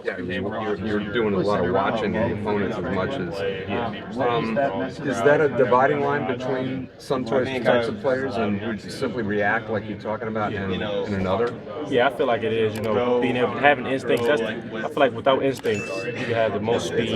Yeah, you're doing a lot of watching the opponents as much as. Is that a dividing line between some types of players and who simply react like you're talking about, and another? Yeah, I feel like it is. Being able having instincts. I feel like without instincts, you can have the most speed,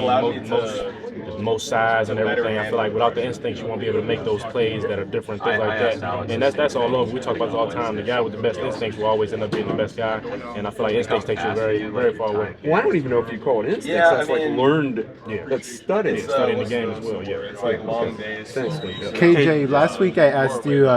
most size, and everything. I feel like without the instincts, you won't be able to make those plays that are different, things like that. And that's all over. We talk about this all the time. The guy with the best instincts will always end up being the best guy. And I feel like instincts takes you very, very far away. Well, I don't even know if you call it instincts. That's like learned. Yeah, that's studied. Studying the game as well. Yeah, it's like long days. KJ, last week I asked you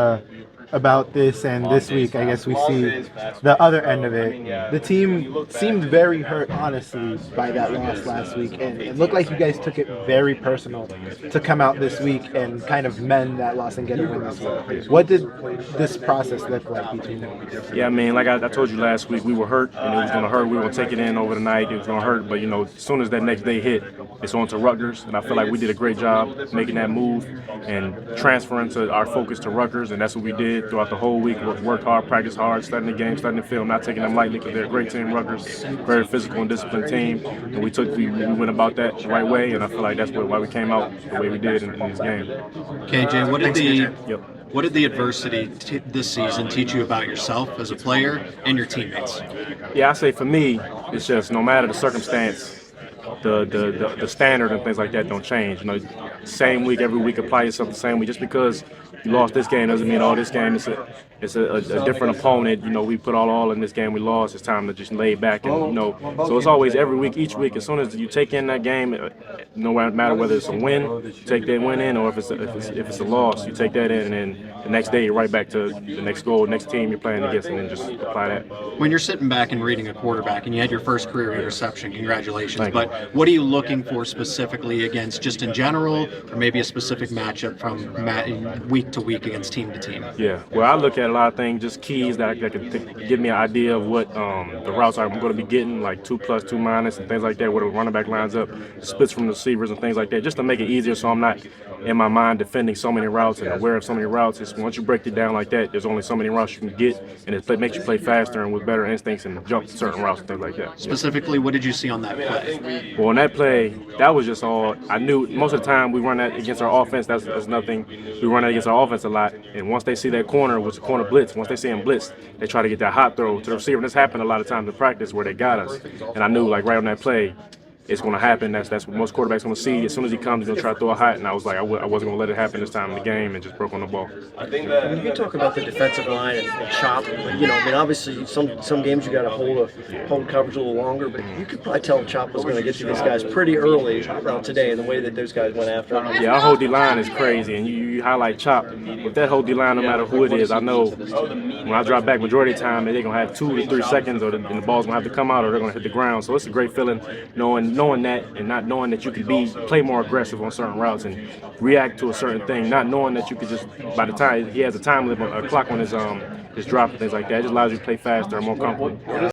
about this, and this week I guess we see the other end of it. The team seemed very hurt, honestly, by that loss last week, and it looked like you guys took it very personal to come out this week and kind of mend that loss and get a win this week. What did this process look like between them? Yeah, I mean, like I told you last week, we were hurt, and it was going to hurt. We were going to take it in over the night. It was going to hurt, but, as soon as that next day hit, it's on to Rutgers, and I feel like we did a great job making that move and transferring to our focus to Rutgers, and that's what we did throughout the whole week. Worked hard, practiced hard, studying the game, studying the film, not taking them lightly because they're a great team, Rutgers, very physical and disciplined team, and we went about that the right way, and I feel like that's why we came out the way we did in this game. KJ, what did the adversity this season teach you about yourself as a player and your teammates? Yeah, I say for me, it's just no matter the circumstance, the standard and things like that don't change. Same week, every week, apply yourself the same way. Just because you lost this game doesn't mean this game it's a different opponent. We put all in this game. We lost. It's time to just lay back and So it's always every week, each week. As soon as you take in that game, no matter whether it's a win, you take that win in, or if it's a loss, you take that in, and then the next day you're right back to the next goal, next team you're playing against, and then just apply that. When you're sitting back and reading a quarterback, and you had your first career interception, congratulations. But what are you looking for specifically against, just in general, or maybe a specific matchup from week to week against team to team? Yeah, well, I look at a lot of things, just keys that could give me an idea of what the routes I'm going to be getting, like 2+, 2-, and things like that, where the running back lines up, splits from the receivers and things like that, just to make it easier so I'm not in my mind defending so many routes and aware of so many routes. It's once you break it down like that, there's only so many routes you can get, and it makes you play faster and with better instincts and jump certain routes and things like that. Specifically, what did you see on that play? Well, on that play, that was just all I knew. Most of the time we run that against our offense. That's nothing. We run that against our offense a lot, and once they see that corner, which is a corner blitz, once they see him blitz, they try to get that hot throw to the receiver. And this happened a lot of times in practice where they got us, and I knew right on that play, it's going to happen. That's what most quarterbacks going to see. As soon as he comes, he's going to try to throw a hot, and I was like, I wasn't going to let it happen this time in the game, and just broke on the ball. I mean, you can talk about the defensive line and chop. Obviously, some games you got to hold coverage a little longer, but you could probably tell Chop was going to get to these guys pretty early today in the way that those guys went after him. Yeah, our whole D-line is crazy, and you highlight Chop. With that whole D-line, no matter who it is, I know when I drop back majority of the time, they're going to have 2 to 3 seconds, and the ball's going to have to come out, or they're going to hit the ground. So it's a great feeling knowing that, and not knowing that you can play more aggressive on certain routes and react to a certain thing, not knowing that you could just, by the time he has a time limit, a clock on his drop and things like that, it just allows you to play faster and more comfortable.